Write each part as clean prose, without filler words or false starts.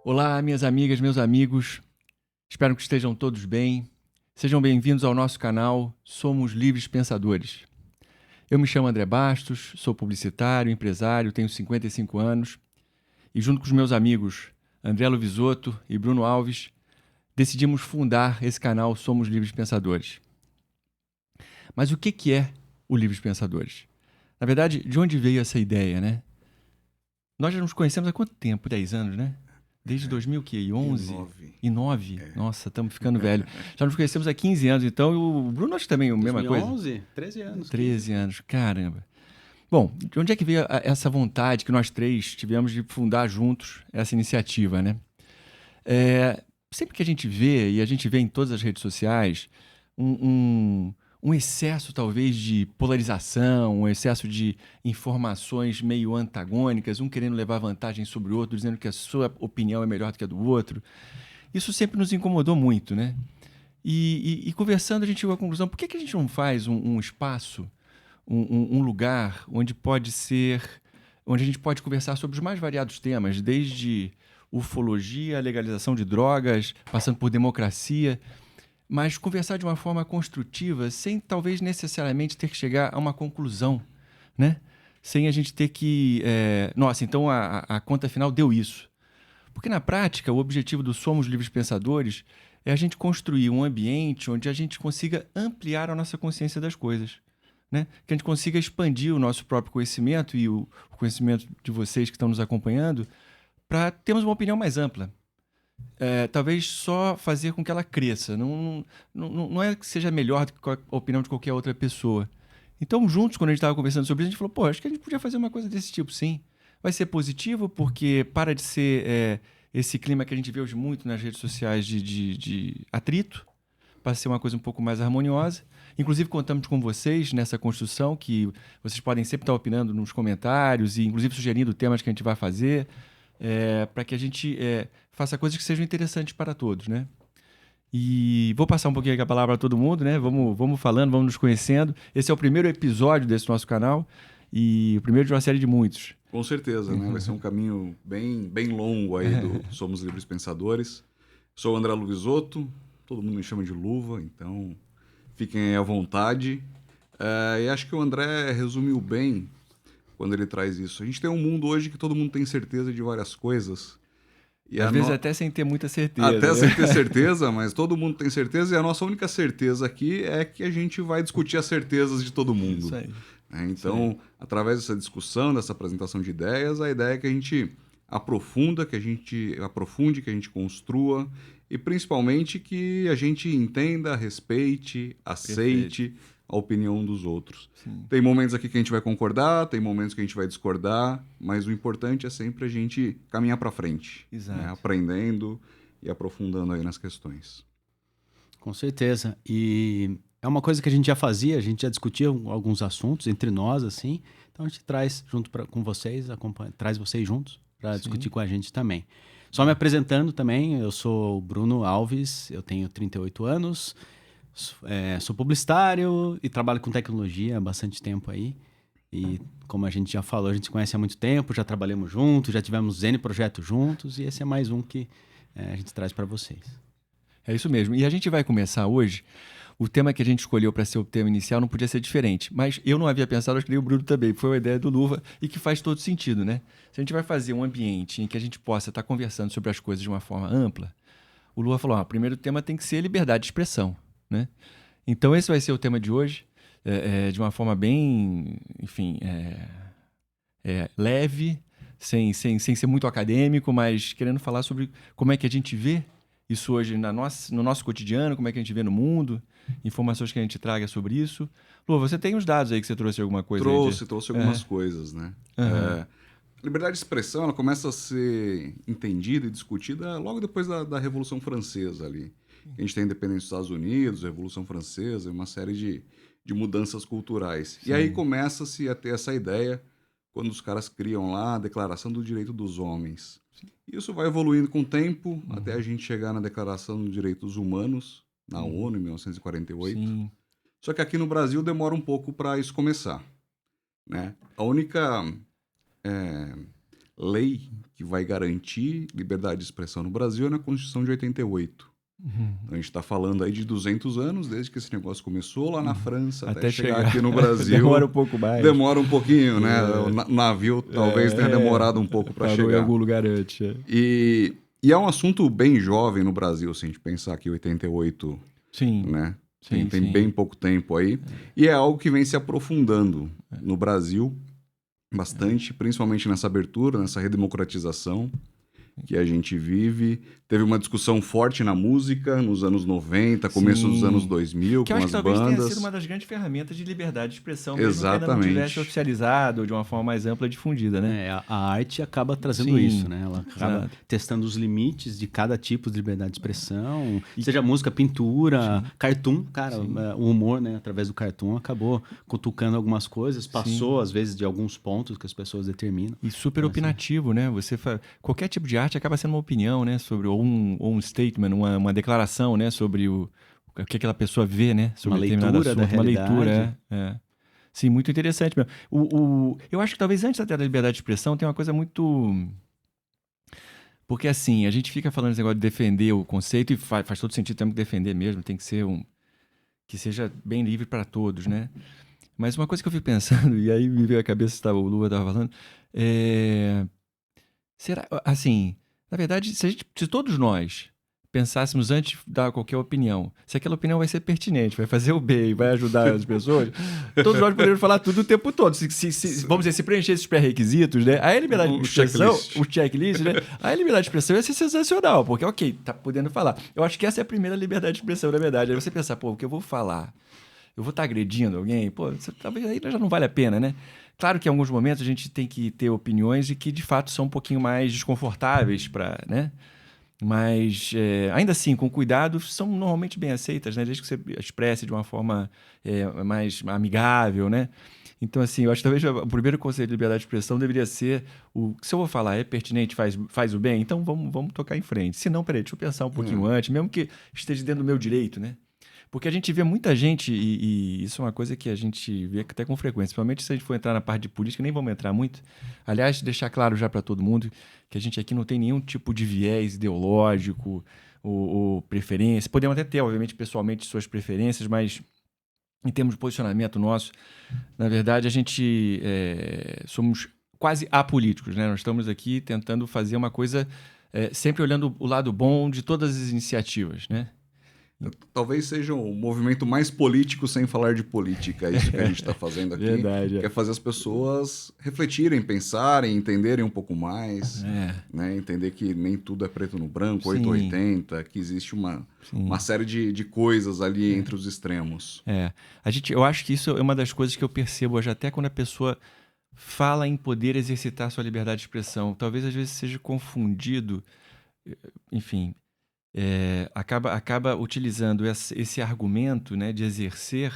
Olá, minhas amigas, meus amigos. Espero que estejam todos bem. Sejam bem-vindos ao nosso canal Somos Livres Pensadores. Eu me chamo André Bastos, sou publicitário, empresário, tenho 55 anos e junto com os meus amigos André Lovisotto e Bruno Alves, decidimos fundar esse canal Somos Livres Pensadores. Mas o que é o Livres Pensadores? Na verdade, de onde veio essa ideia, né? Nós já nos conhecemos há quanto tempo? 10 anos, né? Desde 2011? 2009? Nossa, estamos ficando velhos. Já nos conhecemos há 15 anos, então, e o Bruno acho que também a mesma coisa. 2011? 13 anos. 13 anos, caramba. Bom, de onde é que veio essa vontade que nós três tivemos de fundar juntos essa iniciativa, né? Sempre que a gente vê, e a gente vê em todas as redes sociais, um excesso, talvez, de polarização, um excesso de informações meio antagônicas, um querendo levar vantagem sobre o outro, dizendo que a sua opinião é melhor do que a do outro. Isso sempre nos incomodou muito, né? E conversando, a gente chegou à conclusão, por que a gente não faz um espaço, um lugar onde onde a gente pode conversar sobre os mais variados temas, desde ufologia, legalização de drogas, passando por democracia, mas conversar de uma forma construtiva, sem talvez necessariamente ter que chegar a uma conclusão, né? Sem a gente ter que... nossa, então a conta final deu isso. Porque na prática, o objetivo do Somos Livres Pensadores é a gente construir um ambiente onde a gente consiga ampliar a nossa consciência das coisas, né? Que a gente consiga expandir o nosso próprio conhecimento e o conhecimento de vocês que estão nos acompanhando para termos uma opinião mais ampla. Talvez só fazer com que ela cresça. Não é que seja melhor do que a opinião de qualquer outra pessoa. Então, juntos, quando a gente estava conversando sobre isso, a gente falou, pô, acho que a gente podia fazer uma coisa desse tipo, sim. Vai ser positivo porque para de ser esse clima que a gente vê hoje muito nas redes sociais de atrito, para ser uma coisa um pouco mais harmoniosa. Inclusive, contamos com vocês nessa construção, que vocês podem sempre estar opinando nos comentários e, inclusive, sugerindo temas que a gente vai fazer, para que a gente faça coisas que sejam interessantes para todos, né? E vou passar um pouquinho aqui a palavra a todo mundo, né? Vamos falando, vamos nos conhecendo. Esse é o primeiro episódio desse nosso canal e o primeiro de uma série de muitos. Com certeza, né? Vai ser um caminho bem longo aí do Somos Livres Pensadores. Sou o André Lovisotto, todo mundo me chama de Luva, então fiquem aí à vontade. E acho que o André resumiu bem quando ele traz isso. A gente tem um mundo hoje que todo mundo tem certeza de várias coisas. E às vezes até sem ter muita certeza. Até sem ter certeza, mas todo mundo tem certeza. E a nossa única certeza aqui é que a gente vai discutir as certezas de todo mundo. Isso aí. Então, através dessa discussão, dessa apresentação de ideias, a ideia é que a gente aprofunde, que a gente construa e principalmente que a gente entenda, respeite, aceite a opinião dos outros. Sim. Tem momentos aqui que a gente vai concordar, tem momentos que a gente vai discordar, mas o importante é sempre a gente caminhar para frente, né? Aprendendo e aprofundando aí nas questões. Com certeza. E é uma coisa que a gente já fazia, a gente já discutia alguns assuntos entre nós, assim. Então a gente traz junto com vocês, traz vocês juntos para discutir com a gente também. Só me apresentando também, eu sou o Bruno Alves, eu tenho 38 anos, sou publicitário e trabalho com tecnologia há bastante tempo aí. E como a gente já falou, a gente se conhece há muito tempo, já trabalhamos juntos, já tivemos N projetos juntos e esse é mais um que a gente traz para vocês. É isso mesmo. E a gente vai começar hoje. O tema que a gente escolheu para ser o tema inicial não podia ser diferente, mas eu não havia pensado, acho que nem o Bruno também, foi uma ideia do Luva e que faz todo sentido, né? Se a gente vai fazer um ambiente em que a gente possa estar conversando sobre as coisas de uma forma ampla, o Luva falou, o primeiro tema tem que ser liberdade de expressão, né? Então esse vai ser o tema de hoje, de uma forma bem, enfim, leve, sem ser muito acadêmico, mas querendo falar sobre como é que a gente vê isso hoje no nosso cotidiano, como é que a gente vê no mundo, informações que a gente traga sobre isso. Lu, você tem uns dados aí que você trouxe alguma coisa? Trouxe algumas coisas, né? A liberdade de expressão, ela começa a ser entendida e discutida logo depois da Revolução Francesa ali. A gente tem a independência dos Estados Unidos, a Revolução Francesa, uma série de mudanças culturais. Sim. E aí começa-se a ter essa ideia quando os caras criam lá a Declaração do Direito dos Homens. Isso vai evoluindo com o tempo, até a gente chegar na Declaração dos Direitos Humanos, na ONU, em 1948. Sim. Só que aqui no Brasil demora um pouco para isso começar, né? A única lei que vai garantir liberdade de expressão no Brasil é na Constituição de 88. Então, a gente está falando aí de 200 anos, desde que esse negócio começou lá na França, até chegar aqui no Brasil. Demora um pouco mais. Demora um pouquinho, né? O navio talvez tenha demorado um pouco para chegar. Em algum lugar antes. E é um assunto bem jovem no Brasil, se a gente pensar que 88, Sim. né? Sim, tem bem pouco tempo aí. E é algo que vem se aprofundando no Brasil bastante, principalmente nessa abertura, nessa redemocratização que a gente vive. Teve uma discussão forte na música nos anos 90, começo dos anos 2000, que com eu acho as que talvez bandas. tenha sido uma das grandes ferramentas de liberdade de expressão, mesmo que ainda não Exatamente. tivesse oficializado de uma forma mais ampla e difundida, né? A arte acaba trazendo Sim, isso, né? Ela acaba exato. testando os limites de cada tipo de liberdade de expressão, seja música, pintura, cartoon. Cara, o humor, né, através do cartoon, acabou cutucando algumas coisas, passou, às vezes, de alguns pontos que as pessoas determinam. E super opinativo, né? Qualquer tipo de arte acaba sendo uma opinião, né? Sobre, ou um statement, uma declaração, né? Sobre o que aquela pessoa vê, né? Sobre Uma determinado leitura da assunto, uma realidade. leitura, é. Sim, muito interessante mesmo. Eu acho que talvez antes até da liberdade de expressão tem uma coisa muito... Porque assim, a gente fica falando esse negócio de defender o conceito e faz todo sentido, temos que defender mesmo, tem que ser que seja bem livre para todos, né? Mas uma coisa que eu fico pensando, e aí me veio a cabeça, o Lua estava falando, será, assim, na verdade, se todos nós pensássemos antes de dar qualquer opinião, se aquela opinião vai ser pertinente, vai fazer o bem, vai ajudar as pessoas, todos nós poderíamos falar tudo o tempo todo. Vamos dizer, se preencher esses pré-requisitos, né? Aí a liberdade de expressão, o checklist, né? Aí a liberdade de expressão ia ser sensacional, porque, ok, tá podendo falar. Eu acho que essa é a primeira liberdade de expressão, na verdade. Aí você pensar, pô, o que eu vou falar? Eu vou estar agredindo alguém? Pô, talvez aí já não vale a pena, né? Claro que em alguns momentos a gente tem que ter opiniões e que, de fato, são um pouquinho mais desconfortáveis para, né? Mas, ainda assim, com cuidado, são normalmente bem aceitas, né? Desde que você expresse de uma forma mais amigável, né? Então, assim, eu acho que talvez o primeiro conceito de liberdade de expressão deveria ser se eu vou falar é pertinente, faz o bem, então vamos tocar em frente. Se não, peraí, deixa eu pensar um pouquinho antes, mesmo que esteja dentro do meu direito, né? Porque a gente vê muita gente, e isso é uma coisa que a gente vê até com frequência, principalmente se a gente for entrar na parte de política, nem vamos entrar muito. Aliás, deixar claro já para todo mundo que a gente aqui não tem nenhum tipo de viés ideológico ou preferência. Podemos até ter, obviamente, pessoalmente, suas preferências, mas em termos de posicionamento nosso, na verdade, a gente somos quase apolíticos, né? Nós estamos aqui tentando fazer uma coisa sempre olhando o lado bom de todas as iniciativas, né? Talvez seja o movimento mais político sem falar de política, isso que a gente está fazendo aqui. Verdade, que é fazer as pessoas refletirem, pensarem, entenderem um pouco mais, né? Entender que nem tudo é preto no branco, 880, que existe uma série de coisas ali entre os extremos. Eu acho que isso é uma das coisas que eu percebo hoje, até quando a pessoa fala em poder exercitar sua liberdade de expressão. Talvez às vezes seja confundido, enfim... acaba utilizando esse argumento, né, de exercer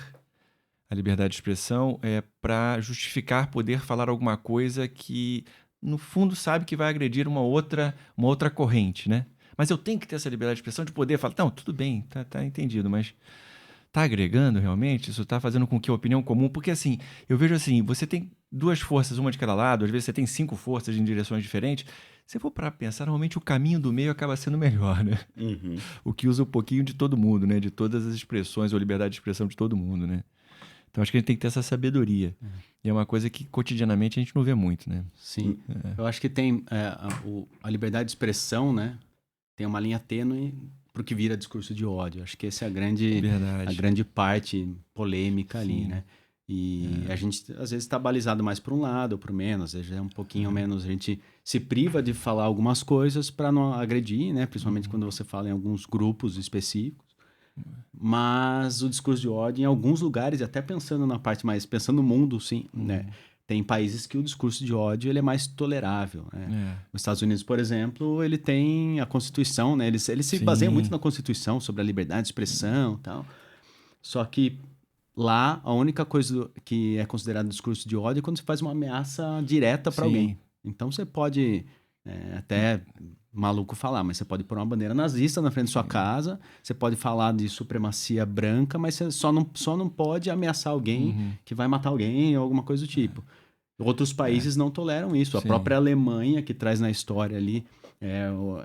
a liberdade de expressão para justificar poder falar alguma coisa que, no fundo, sabe que vai agredir uma outra corrente, né? Mas eu tenho que ter essa liberdade de expressão de poder falar, não, tudo bem, tá entendido, mas tá agregando realmente? Isso tá fazendo com que a opinião comum... Porque, assim, eu vejo assim, você tem duas forças, uma de cada lado, às vezes você tem 5 forças em direções diferentes. Se for para pensar, normalmente o caminho do meio acaba sendo melhor, né? Uhum. O que usa um pouquinho de todo mundo, né? De todas as expressões ou liberdade de expressão de todo mundo, né? Então, acho que a gente tem que ter essa sabedoria. E é uma coisa que, cotidianamente, a gente não vê muito, né? Sim. Eu acho que tem a liberdade de expressão, né? Tem uma linha tênue para o que vira discurso de ódio. Acho que essa é a grande parte polêmica ali, né? E a gente, às vezes, está balizado mais para um lado ou para o menos. Às vezes é um pouquinho menos. A gente se priva de falar algumas coisas para não agredir, né? Principalmente quando você fala em alguns grupos específicos. Mas o discurso de ódio, em alguns lugares, até pensando na parte mais... Pensando no mundo, sim, né? Tem países que o discurso de ódio ele é mais tolerável, né? Nos Estados Unidos, por exemplo, ele tem a Constituição, né? Ele se baseia muito na Constituição sobre a liberdade de expressão e tal. Só que lá, a única coisa que é considerada discurso de ódio é quando você faz uma ameaça direta para alguém. Então, você pode até maluco falar, mas você pode pôr uma bandeira nazista na frente da sua casa, você pode falar de supremacia branca, mas você só não pode ameaçar alguém que vai matar alguém ou alguma coisa do tipo. Outros países não toleram isso. A Sim. própria Alemanha, que traz na história ali,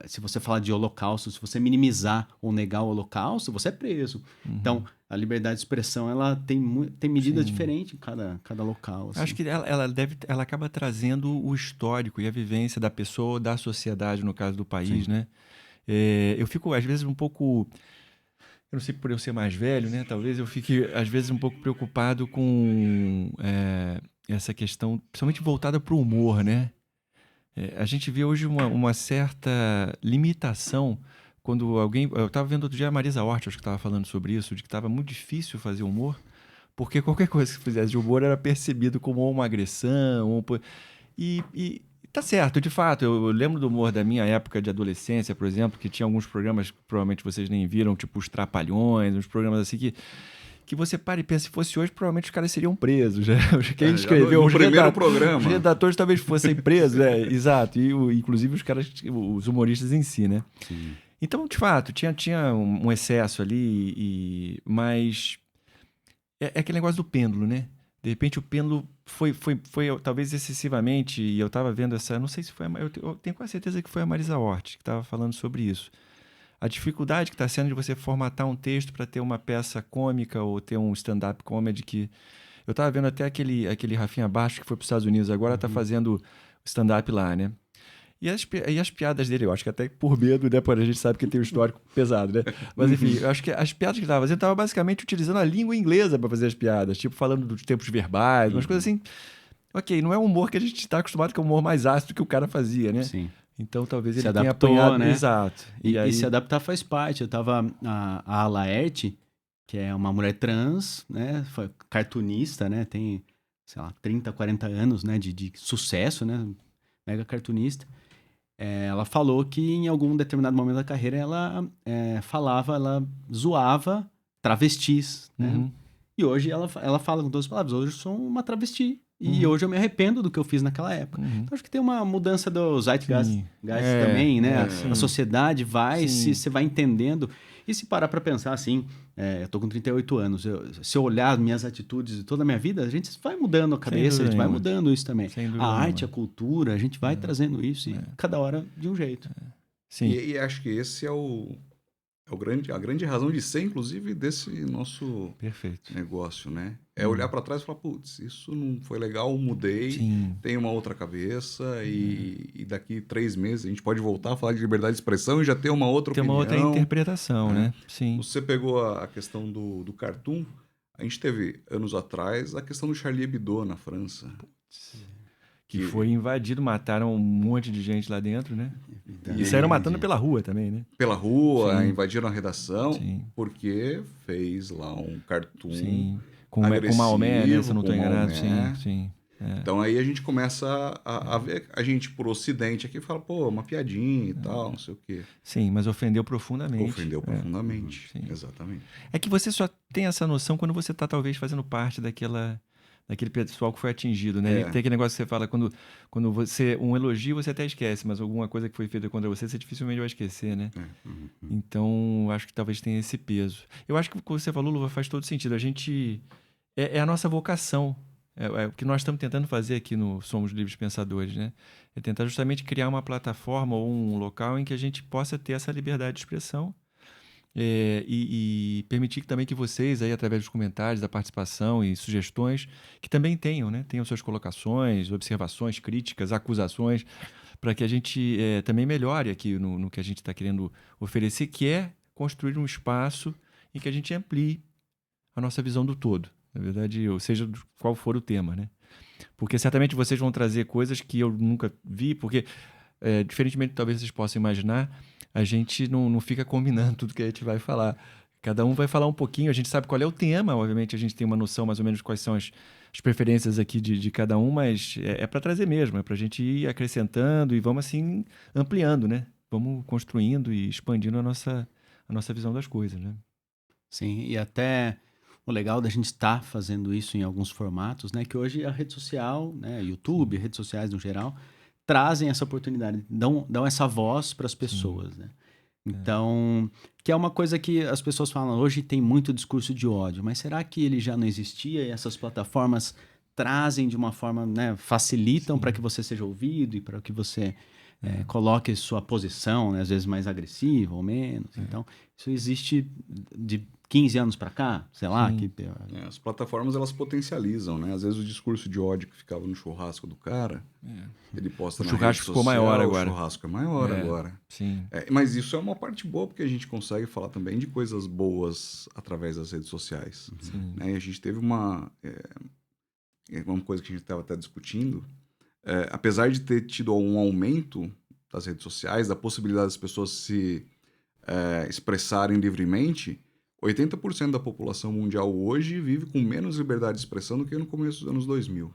se você falar de holocausto, se você minimizar ou negar o holocausto, você é preso. Então, a liberdade de expressão, ela tem medidas diferentes em cada local. Assim. Acho que ela acaba trazendo o histórico e a vivência da pessoa ou da sociedade, no caso do país, né? Eu fico, às vezes, um pouco... Eu não sei por eu ser mais velho, né? Talvez eu fique, às vezes, um pouco preocupado com essa questão, principalmente voltada para o humor, né? A gente vê hoje uma certa limitação quando alguém... Eu estava vendo outro dia a Marisa Hort, acho que estava falando sobre isso, de que estava muito difícil fazer humor, porque qualquer coisa que fizesse de humor era percebido como uma agressão. E tá certo, de fato. Eu lembro do humor da minha época de adolescência, por exemplo, que tinha alguns programas que provavelmente vocês nem viram, tipo Os Trapalhões, uns programas assim que você para e pensa, se fosse hoje, provavelmente os caras seriam presos. Né? Quem escreveu no primeiro programa. Os redatores talvez fossem presos, exato. E inclusive os caras, os humoristas em si, né? Sim. Então, de fato, tinha um excesso ali, mas é aquele negócio do pêndulo, né? De repente o pêndulo foi talvez excessivamente, e eu estava vendo não sei se foi, eu tenho quase certeza que foi a Marisa Hort que estava falando sobre isso. A dificuldade que está sendo de você formatar um texto para ter uma peça cômica ou ter um stand-up comedy que... Eu estava vendo até aquele Rafinha Bastos que foi para os Estados Unidos, agora está fazendo stand-up lá, né? E as piadas dele, eu acho que até por medo, né? Porque a gente sabe que ele tem um histórico pesado, né? Mas enfim, eu acho que as piadas que ele estava fazendo, estava basicamente utilizando a língua inglesa para fazer as piadas, tipo falando dos tempos verbais, umas coisas assim. Ok, não é um humor que a gente está acostumado, que é um humor mais ácido que o cara fazia, né? Sim. Então talvez ele Se tenha adaptou, apanhado, né? Exato. E se adaptar faz parte. Eu tava... A Laerte, que é uma mulher trans, né? Foi cartunista, né? Tem, sei lá, 30, 40 anos, né? De sucesso, né? Mega cartunista. Ela falou que em algum determinado momento da carreira ela ela zoava travestis, né? E hoje ela fala com todas as palavras, hoje eu sou uma travesti. E hoje eu me arrependo do que eu fiz naquela época. Então acho que tem uma mudança do zeitgeist também, né? A sociedade você vai entendendo. E se parar para pensar assim, eu tô com 38 anos, se eu olhar minhas atitudes de toda a minha vida, a gente vai mudando a cabeça, a gente vai mudando isso também. A arte, a cultura, a gente vai trazendo isso e cada hora de um jeito. Sim. E acho que esse é a grande razão de ser, inclusive, desse nosso negócio, né? É olhar para trás e falar, putz, isso não foi legal, mudei, tenho uma outra cabeça e daqui 3 meses a gente pode voltar a falar de liberdade de expressão e já ter uma outra opinião. Tem uma outra interpretação, né? Sim. Você pegou a questão do cartoon, a gente teve, anos atrás, a questão do Charlie Hebdo na França. Que foi invadido, mataram um monte de gente lá dentro, né? E saíram matando pela rua também, né? Pela rua, invadiram a redação, porque fez lá um cartoon com Maomé, né? Se eu não estou enganado. Sim. Então aí a gente começa a ver, a gente por ocidente aqui fala, pô, uma piadinha e tal, não sei o quê. Sim, mas ofendeu profundamente. Ofendeu profundamente, exatamente. É que você só tem essa noção quando você está talvez fazendo parte daquele pessoal que foi atingido, né? Tem aquele negócio que você fala, quando você... Um elogio você até esquece, mas alguma coisa que foi feita contra você dificilmente vai esquecer, né? Então, acho que talvez tenha esse peso. Eu acho que o que você falou, Luva, faz todo sentido. A gente... É a nossa vocação. É o que nós estamos tentando fazer aqui no Somos Livres Pensadores, né? É tentar justamente criar uma plataforma ou um local em que a gente possa ter essa liberdade de expressão e permitir também que vocês, aí, através dos comentários, da participação e sugestões, que também tenham suas colocações, observações, críticas, acusações, para que a gente também melhore aqui no que a gente está querendo oferecer, que é construir um espaço em que a gente amplie a nossa visão do todo, na verdade, ou seja, qual for o tema, né? Porque certamente vocês vão trazer coisas que eu nunca vi, porque, diferentemente talvez vocês possam imaginar, a gente não fica combinando tudo que a gente vai falar. Cada um vai falar um pouquinho, a gente sabe qual é o tema, obviamente a gente tem uma noção mais ou menos quais são as preferências aqui de cada um, mas é para trazer mesmo, é para a gente ir acrescentando e vamos assim ampliando, né? Vamos construindo e expandindo a nossa visão das coisas, né? Sim, e até o legal da gente estar fazendo isso em alguns formatos, né? Que hoje a rede social, né? YouTube, redes sociais no geral, trazem essa oportunidade, dão essa voz para as pessoas, né? Então, que é uma coisa que as pessoas falam, hoje tem muito discurso de ódio, mas será que ele já não existia e essas plataformas trazem de uma forma, né, facilitam para que você seja ouvido e para que você coloque sua posição, né, às vezes mais agressiva ou menos. Então, isso existe de 15 anos para cá, sei lá. As plataformas, elas potencializam, né? Às vezes o discurso de ódio que ficava no churrasco do cara, ele posta o na churrasco rede ficou social, maior agora. O churrasco é maior agora. Sim. Mas isso é uma parte boa, porque a gente consegue falar também de coisas boas através das redes sociais. Né? E a gente teve uma coisa que a gente estava até discutindo, apesar de ter tido um aumento das redes sociais, da possibilidade das pessoas se expressarem livremente, 80% da população mundial hoje vive com menos liberdade de expressão do que no começo dos anos 2000.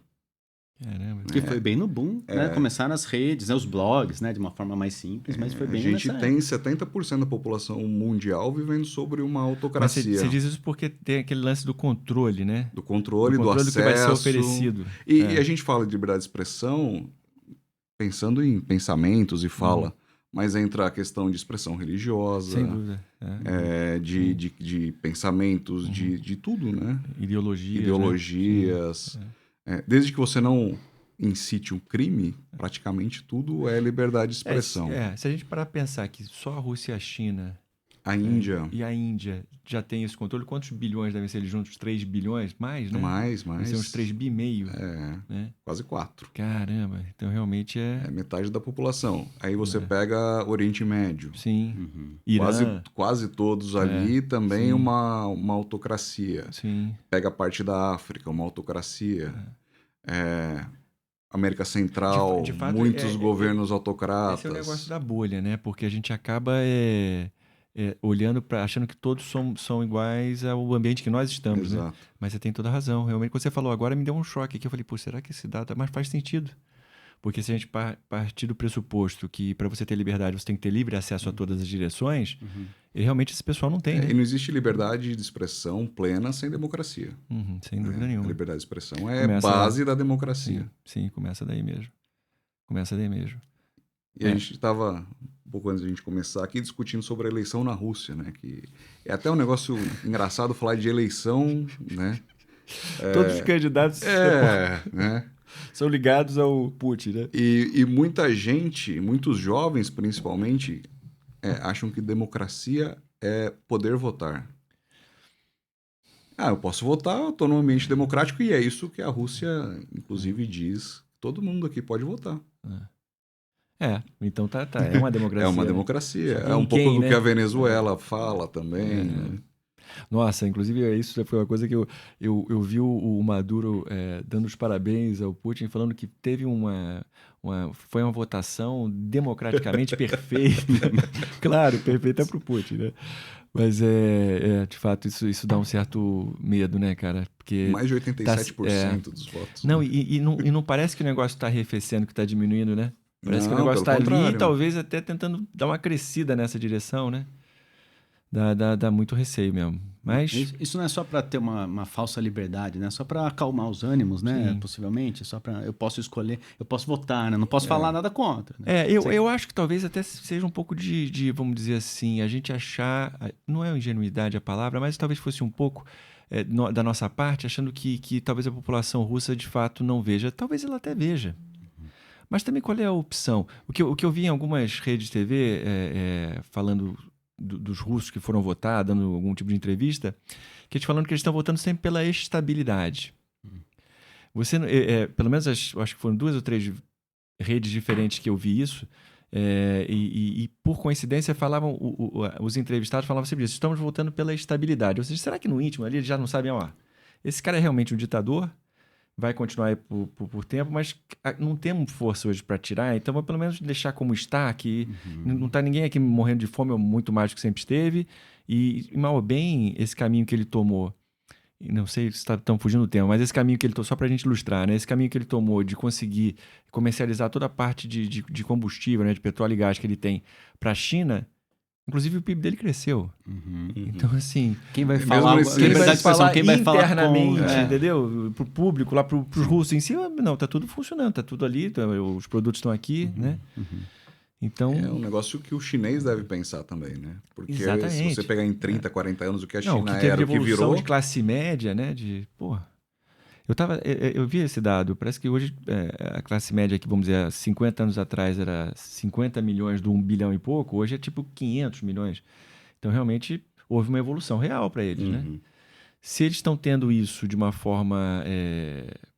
Caramba. Que foi bem no boom, né? Começaram as redes, né? Os blogs, né? De uma forma mais simples, mas foi bem nessa época. A gente tem 70% da população mundial vivendo sobre uma autocracia. Mas você diz isso porque tem aquele lance do controle, né? Do controle, do acesso. Do que vai ser oferecido. E a gente fala de liberdade de expressão pensando em pensamentos e fala, mas entra a questão de expressão religiosa. Sem dúvida. De pensamentos, de tudo, né? Ideologias. Desde que você não incite um crime, praticamente tudo é liberdade de expressão. Se a gente parar para pensar que só a Rússia e a China... A Índia. E a Índia já tem esse controle. Quantos bilhões devem ser eles juntos? 3 bilhões? Mais, né? Mais. Devem ser uns 3,5 bi. Né? Quase 4. Caramba. Então, realmente é metade da população. Aí você pega Oriente Médio. Sim. Irã. Quase todos ali também uma autocracia. Sim. Pega a parte da África, uma autocracia. América Central, de fato, muitos governos autocratas. Esse é o negócio da bolha, né? Porque a gente acaba olhando para achando que todos são iguais ao ambiente que nós estamos, né? Mas você tem toda a razão. Realmente, quando você falou agora, me deu um choque aqui. Eu falei, pô, será que esse dado... Mas faz sentido. Porque se a gente partir do pressuposto que para você ter liberdade você tem que ter livre acesso a todas as direções, e realmente esse pessoal não tem, né? E não existe liberdade de expressão plena sem democracia. Sem dúvida nenhuma. A liberdade de expressão é base da democracia. Sim, começa daí mesmo. E a gente estava, um pouco antes de a gente começar aqui, discutindo sobre a eleição na Rússia, né? Que é até um negócio engraçado falar de eleição, né? Todos os candidatos né? são ligados ao Putin, né? E muita gente, muitos jovens principalmente, acham que democracia é poder votar. Eu posso votar, eu estou num ambiente democrático e é isso que a Rússia, inclusive, diz. Todo mundo aqui pode votar. Então tá. É uma democracia. É uma democracia. É um pouco do que a Venezuela fala também. Né? Nossa, inclusive isso foi uma coisa que eu vi o Maduro dando os parabéns ao Putin, falando que teve foi uma votação democraticamente perfeita. Claro, perfeita para o Putin, né? Mas, de fato, isso dá um certo medo, né, cara? Porque mais de 87% dos votos. Não, e não parece que o negócio está arrefecendo, que está diminuindo, né? Parece que o negócio está ali, talvez até tentando dar uma crescida nessa direção, né? Dá muito receio mesmo. Mas... Isso não é só para ter uma falsa liberdade, né? Só para acalmar os ânimos, né? Sim. Possivelmente. Só para eu posso escolher, eu posso votar, né? Não posso falar nada contra. Né? Eu acho que talvez até seja um pouco de, vamos dizer assim, a gente achar... Não é ingenuidade a palavra, mas talvez fosse um pouco da nossa parte, achando que talvez a população russa de fato não veja. Talvez ela até veja. Mas também qual é a opção? O que eu vi em algumas redes de TV falando dos russos que foram votar, dando algum tipo de entrevista, que eles falando que eles estão votando sempre pela estabilidade. Você, pelo menos acho que foram 2 ou 3 redes diferentes que eu vi isso, e por coincidência falavam, os entrevistados falavam sempre isso, estamos votando pela estabilidade. Ou seja, será que no íntimo ali eles já não sabem, esse cara é realmente um ditador? Vai continuar aí por tempo, mas não temos força hoje para tirar, então vamos pelo menos deixar como está, que não está ninguém aqui morrendo de fome, muito mais do que sempre esteve, e mal ou bem, esse caminho que ele tomou, não sei se estão fugindo do tema, mas esse caminho que ele tomou, só para a gente ilustrar, né? Esse caminho que ele tomou de conseguir comercializar toda a parte de combustível, né? De petróleo e gás que ele tem para a China, inclusive o PIB dele cresceu. Então, assim... Quem vai falar internamente, entendeu? Para o público, lá para os russos em si, não, está tudo funcionando, está tudo ali, os produtos estão aqui, né? Então... É um negócio que o chinês deve pensar também, né? Porque exatamente. Se você pegar em 30, 40 anos o que a China que teve era, o que virou... de classe média, né? Eu vi esse dado, parece que hoje a classe média aqui, vamos dizer, há 50 anos atrás era 50 milhões do 1 bilhão e pouco, hoje é tipo 500 milhões. Então, realmente, houve uma evolução real para eles, né? Se eles estão tendo isso de uma forma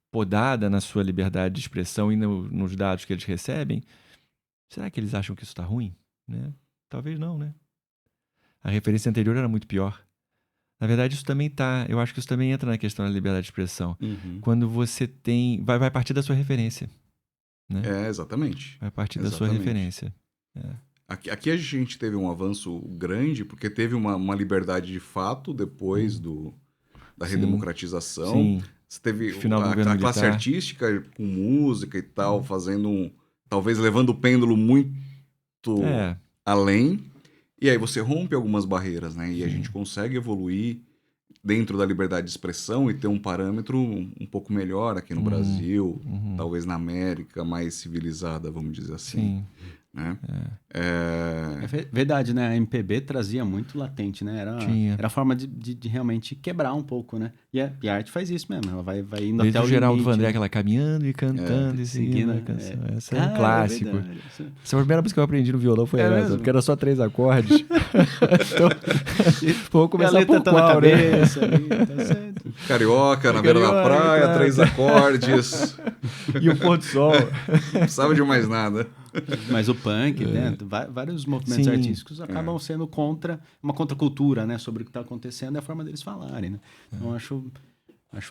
podada na sua liberdade de expressão e nos dados que eles recebem, será que eles acham que isso está ruim? Né? Talvez não, né? A referência anterior era muito pior. Na verdade, isso também eu acho que isso também entra na questão da liberdade de expressão. Quando você tem... Vai partir da sua referência. Né? Exatamente. Vai partir da sua referência. Aqui a gente teve um avanço grande, porque teve uma liberdade de fato depois da redemocratização. Sim. Você teve Final do a governo classe militar. artística com música e tal, talvez levando o pêndulo muito além. E aí você rompe algumas barreiras, né? E a gente consegue evoluir dentro da liberdade de expressão e ter um parâmetro um pouco melhor aqui no Brasil, talvez na América mais civilizada, vamos dizer assim. Sim. Né? É verdade, né? A MPB trazia muito latente, né? Era a forma de realmente quebrar um pouco, né? E a arte faz isso mesmo, ela vai indo Desde até o Geraldo limite. Vandré, aquela caminhando e cantando e seguindo a canção. Essa é um clássico. Essa foi a primeira música que eu aprendi no violão, foi essa, mesmo? porque era só 3 acordes. Então, vou começar por tá qual, na cabeça, ali, tá certo. Carioca, na beira da praia, claro. 3 acordes. E o pôr do sol. Não precisava de mais nada. Mas o punk, né? Vários movimentos artísticos acabam sendo uma contracultura, né? Sobre o que está acontecendo e a forma deles falarem, né? Então, acho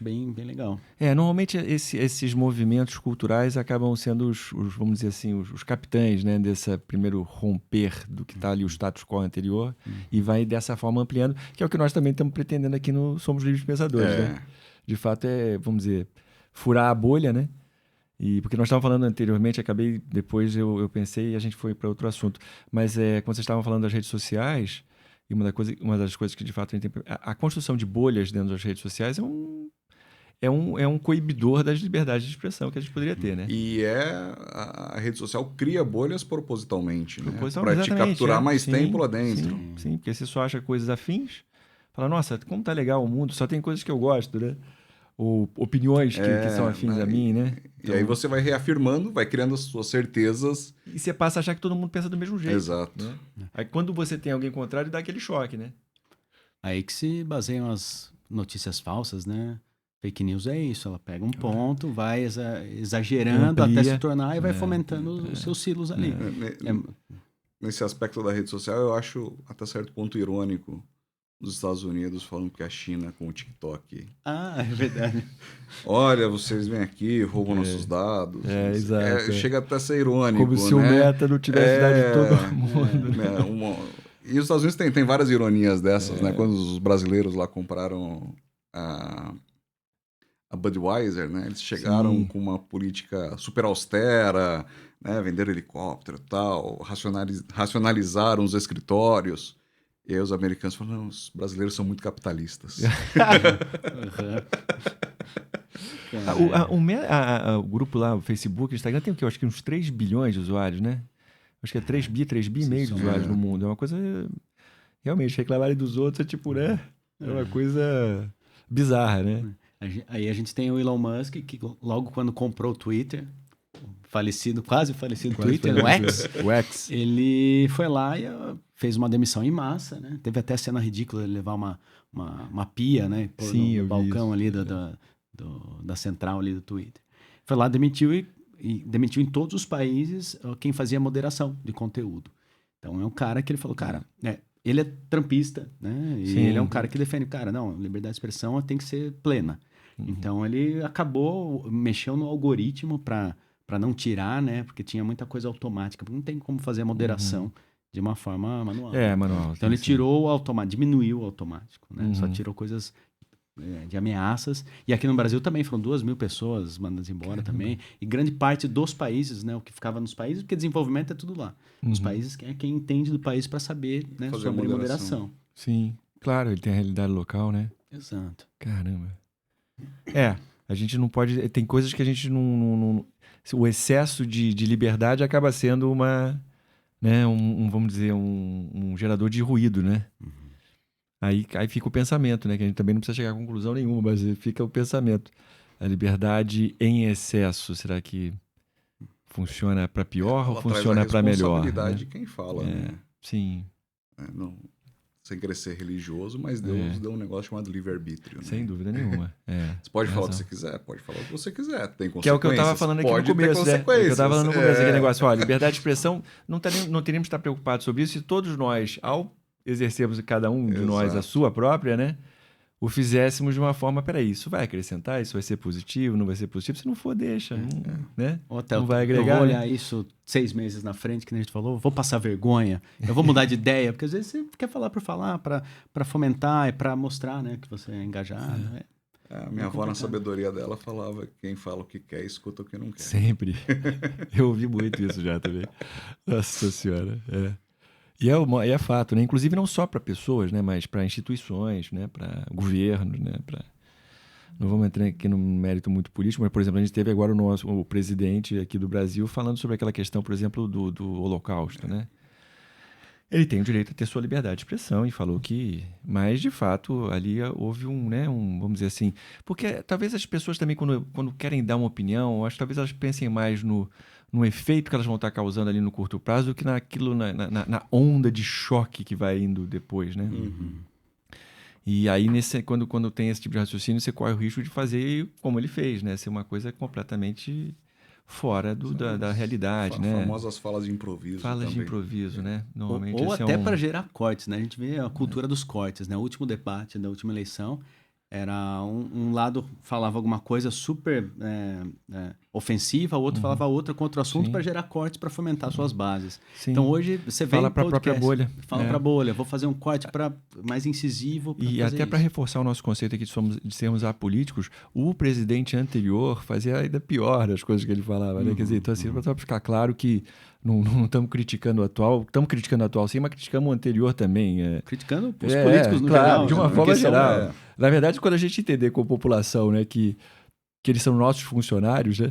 bem legal. Normalmente esses movimentos culturais acabam sendo vamos dizer assim, os capitães, né? Desse primeiro romper do que está ali o status quo anterior e vai dessa forma ampliando, que é o que nós também estamos pretendendo aqui no Somos Livres Pensadores, né? De fato vamos dizer, furar a bolha, né? E porque nós estávamos falando anteriormente, depois eu pensei e a gente foi para outro assunto. Mas quando vocês estavam falando das redes sociais, e uma das coisas que de fato a gente tem... A construção de bolhas dentro das redes sociais é um coibidor das liberdades de expressão que a gente poderia ter, né? E a rede social cria bolhas propositalmente, né? Para te capturar mais tempo lá dentro. Sim, porque você só acha coisas afins, fala, nossa, como tá legal o mundo, só tem coisas que eu gosto, né? Ou opiniões que são afins a mim, né? Então, e aí você vai reafirmando, vai criando as suas certezas. E você passa a achar que todo mundo pensa do mesmo jeito. Exato. Né? Aí quando você tem alguém contrário, dá aquele choque, né? Aí que se baseiam as notícias falsas, né? Fake news é isso, ela pega um ponto, vai exagerando até se tornar e vai fomentando os seus silos ali. Nesse aspecto da rede social, eu acho até certo ponto irônico os Estados Unidos falando que a China com o TikTok. É verdade. Olha, vocês vêm aqui, roubam nossos dados. Exato. Chega até a ser irônico, como se o Meta não tivesse dado de todo mundo. E os Estados Unidos tem várias ironias dessas, né? Quando os brasileiros lá compraram a Budweiser, né? Eles chegaram com uma política super austera, né? Venderam helicóptero e tal, racionalizaram os escritórios. E aí os americanos falam, não, os brasileiros são muito capitalistas. O grupo lá, o Facebook, o Instagram, tem o quê? Eu acho que uns 3 bilhões de usuários, né? Acho que é 3 bi e meio de usuários no mundo. É uma coisa... Realmente, reclamarem dos outros é tipo, né? É uma coisa bizarra, né? Aí a gente tem o Elon Musk, que logo quando comprou o Twitter... quase falecido Twitter, o X. Ele foi lá e fez uma demissão em massa, né? Teve até cena ridícula de levar uma pia, né? No balcão ali da central ali do Twitter. Foi lá, demitiu e demitiu em todos os países quem fazia moderação de conteúdo. Então é um cara que ele falou, cara, ele é trampista, né? E ele é um cara que defende, cara, não, liberdade de expressão tem que ser plena. Então ele mexeu no algoritmo para não tirar, né? Porque tinha muita coisa automática. Não tem como fazer a moderação de uma forma manual. Manual. Então ele tirou o automático, diminuiu o automático, né? Só tirou coisas de ameaças. E aqui no Brasil também foram 2.000 pessoas mandadas embora também. E grande parte dos países, né? O que ficava nos países, porque desenvolvimento é tudo lá. Os países, quem entende do país para saber, né? Sobre moderação. Sim, claro, ele tem a realidade local, né? Exato. Caramba. A gente não pode... Tem coisas que a gente não o excesso de liberdade acaba sendo vamos dizer, um gerador de ruído, né? Aí fica o pensamento, né? Que a gente também não precisa chegar a conclusão nenhuma, mas fica o pensamento. A liberdade em excesso, será que funciona para pior ou funciona para melhor? Responsabilidade Né? de quem fala, né? Sim. Não, sem querer ser religioso, mas Deus deu um negócio chamado livre-arbítrio. Né? Sem dúvida nenhuma. Você pode falar o que você quiser, pode falar o que você quiser. Tem consequências. Que é o que eu estava falando aqui no começo, né? É o que eu estava falando no começo, aquele negócio. Olha, liberdade de expressão, não teríamos que estar preocupados sobre isso se todos nós, ao exercermos cada um de nós a sua própria, né? O fizéssemos de uma forma, peraí, isso vai acrescentar, isso vai ser positivo, não vai ser positivo? Se não for, deixa, né? Não vai agregar. Eu vou olhar isso 6 meses na frente, que a gente falou, vou passar vergonha, eu vou mudar de ideia, porque às vezes você quer falar por falar, para fomentar e para mostrar, né, que você é engajado. A minha avó, na sabedoria dela, falava que quem fala o que quer, escuta o que não quer. Sempre. Eu ouvi muito isso já também. Nossa Senhora, E é fato, né? Inclusive não só para pessoas, né? Mas para instituições, né? Para governos, né? Não vamos entrar aqui num mérito muito político, mas, por exemplo, a gente teve agora o presidente aqui do Brasil falando sobre aquela questão, por exemplo, do Holocausto, né? Ele tem o direito a ter sua liberdade de expressão e falou que... Mas, de fato, ali houve vamos dizer assim... Porque talvez as pessoas também, quando querem dar uma opinião, acho que talvez elas pensem mais no efeito que elas vão estar causando ali no curto prazo do que naquilo, na onda de choque que vai indo depois, né? Uhum. E aí, quando tem esse tipo de raciocínio, você corre o risco de fazer como ele fez, né? Ser uma coisa completamente fora da realidade, né? Famosas falas de improviso. Falas de improviso, né? Normalmente ou até para gerar cortes, né? A gente vê a cultura dos cortes, né? O último debate da última eleição era um lado falava alguma coisa super ofensiva, o outro falava outra contra o assunto para gerar cortes para fomentar suas bases. Sim. Então hoje você vê fala para a própria bolha. Fala para a bolha, vou fazer um corte mais incisivo. E até para reforçar o nosso conceito aqui de sermos apolíticos, o presidente anterior fazia ainda pior as coisas que ele falava, né? Quer dizer, então assim, para ficar claro que não estamos criticando o atual, estamos criticando o atual sim, mas criticamos o anterior também. Criticando os políticos no geral. De uma forma geral. Na verdade, quando a gente entender com a população, né, que eles são nossos funcionários, né?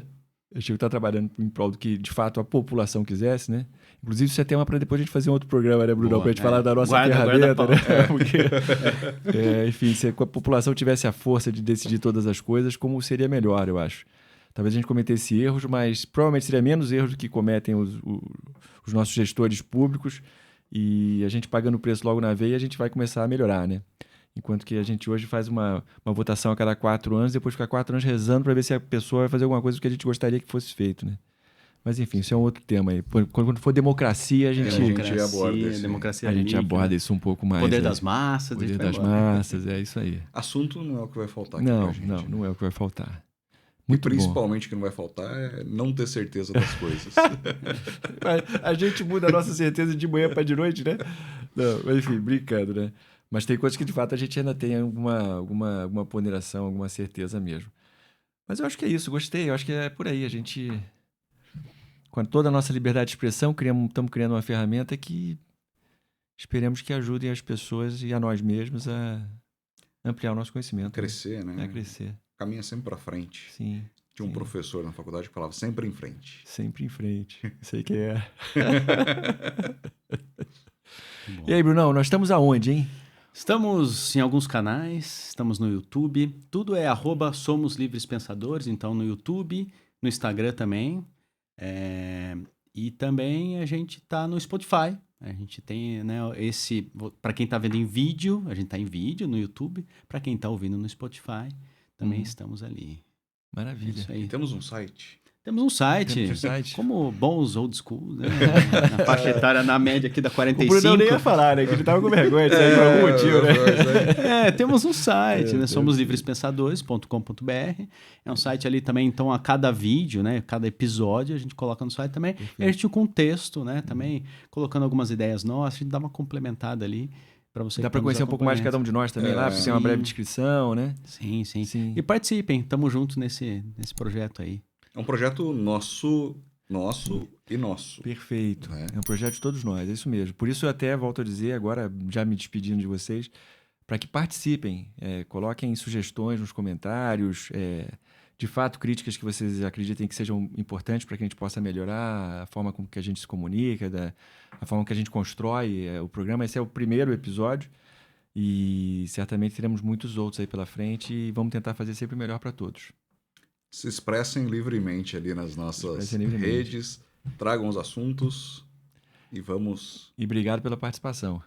A gente está trabalhando em prol do que, de fato, a população quisesse, né? Inclusive, isso é tema para depois a gente fazer um outro programa, né, Bruno? Para a gente falar da nossa ferramenta, né? Porque, enfim, se a população tivesse a força de decidir todas as coisas, como seria melhor, eu acho. Talvez a gente cometesse erros, mas provavelmente seria menos erros do que cometem os nossos gestores públicos, e a gente pagando o preço logo na veia, a gente vai começar a melhorar, né? Enquanto que a gente hoje faz uma votação a cada 4 anos, depois fica 4 anos rezando para ver se a pessoa vai fazer alguma coisa que a gente gostaria que fosse feito, né? Mas enfim, isso é um outro tema aí. Quando for democracia, a gente aborda isso um pouco mais. Poder das massas. Poder das massas, é isso aí. Assunto não é o que vai faltar aqui pra gente. Não é o que vai faltar. Muito e principalmente o que não vai faltar é não ter certeza das coisas. A gente muda a nossa certeza de manhã para de noite, né? Não, mas enfim, brincando, né? Mas tem coisas que, de fato, a gente ainda tem alguma ponderação, alguma certeza mesmo. Mas eu acho que é isso, gostei. Eu acho que é por aí. A gente, com toda a nossa liberdade de expressão, estamos criando uma ferramenta que esperemos que ajudem as pessoas e a nós mesmos a ampliar o nosso conhecimento. A crescer, né? A crescer. Caminha sempre para frente. Sim. Tinha um professor na faculdade que falava sempre em frente. Sempre em frente. Sei que é. E aí, Brunão, nós estamos aonde, hein? Estamos em alguns canais, estamos no YouTube, tudo é @Somos Livres Pensadores, então no YouTube, no Instagram também, e também a gente está no Spotify, a gente tem, né, para quem está vendo em vídeo, a gente está em vídeo no YouTube, para quem está ouvindo no Spotify, também estamos ali. Maravilha. Isso aí. E temos um site. Temos um site, como bons old school, né? Na faixa etária, na média aqui da 45. O Bruno nem ia falar, né? Que ele tava com vergonha de sair por algum motivo, né? Temos um site, né? somoslivrespensadores.com.br. É um site ali também, então, a cada vídeo, né? Cada episódio, a gente coloca no site também. Perfeito. E a gente com texto, né? Também colocando algumas ideias nossas, a gente dá uma complementada ali. Dá para conhecer um pouco mais de cada um de nós também lá, fazer uma breve descrição, né? Sim. E participem, estamos juntos nesse projeto aí. É um projeto nosso e nosso. Perfeito. É um projeto de todos nós, é isso mesmo. Por isso eu até volto a dizer, agora já me despedindo de vocês, para que participem, coloquem sugestões nos comentários, de fato, críticas que vocês acreditem que sejam importantes para que a gente possa melhorar a forma como que a gente se comunica, a forma que a gente constrói o programa. Esse é o primeiro episódio e certamente teremos muitos outros aí pela frente e vamos tentar fazer sempre o melhor para todos. Se expressem livremente ali nas nossas redes, tragam os assuntos e vamos... E obrigado pela participação.